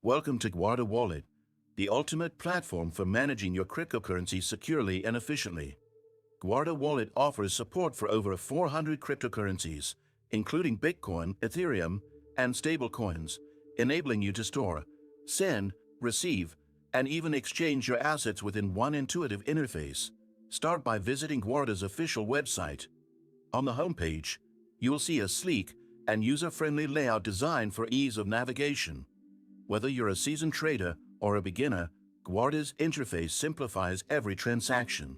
Welcome to Guarda Wallet, the ultimate platform for managing your cryptocurrency securely and efficiently. Guarda Wallet offers support for over 400 cryptocurrencies, including Bitcoin, Ethereum, and stablecoins, enabling you to store, send, receive, and even exchange your assets within one intuitive interface. Start by visiting Guarda's official website. On the homepage, you will see a sleek and user-friendly layout designed for ease of navigation. Whether you're a seasoned trader or a beginner, Guarda's interface simplifies every transaction.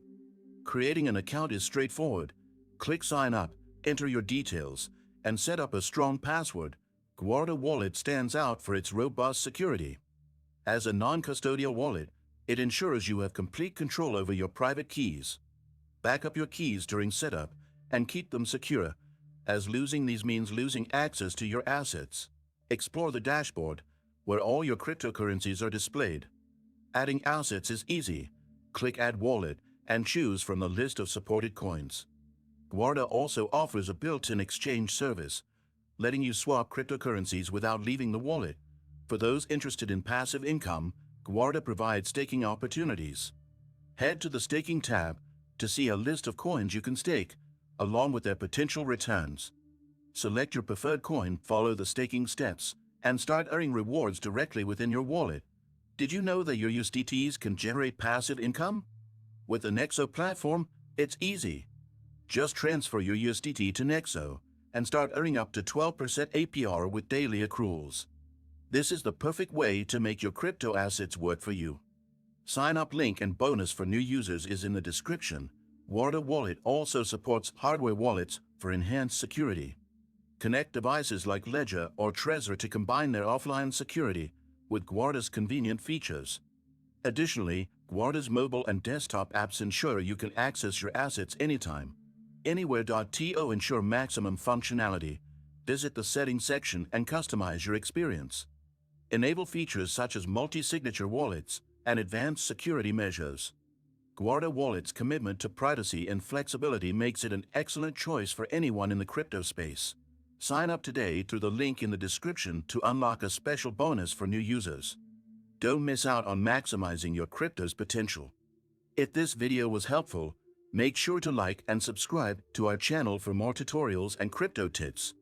Creating an account is straightforward. Click Sign Up, enter your details, and set up a strong password. Guarda Wallet stands out for its robust security. As a non-custodial wallet, it ensures you have complete control over your private keys. Back up your keys during setup and keep them secure, as losing these means losing access to your assets. Explore the dashboard, where all your cryptocurrencies are displayed. Adding assets is easy. Click Add Wallet and choose from the list of supported coins. Guarda also offers a built-in exchange service, letting you swap cryptocurrencies without leaving the wallet. For those interested in passive income, Guarda provides staking opportunities. Head to the Staking tab to see a list of coins you can stake, along with their potential returns. Select your preferred coin, follow the staking steps, and start earning rewards directly within your wallet. Did you know that your USDTs can generate passive income? With the Nexo platform, it's easy. Just transfer your USDT to Nexo and start earning up to 12% APR with daily accruals. This is the perfect way to make your crypto assets work for you. Sign up link and bonus for new users is in the description. Guarda Wallet also supports hardware wallets for enhanced security. Connect devices like Ledger or Trezor to combine their offline security with Guarda's convenient features. Additionally, Guarda's mobile and desktop apps ensure you can access your assets anytime. Anywhere.to ensure maximum functionality. Visit the settings section and customize your experience. Enable features such as multi-signature wallets and advanced security measures. Guarda Wallet's commitment to privacy and flexibility makes it an excellent choice for anyone in the crypto space. Sign up today through the link in the description to unlock a special bonus for new users. Don't miss out on maximizing your crypto's potential. If this video was helpful, make sure to like and subscribe to our channel for more tutorials and crypto tips.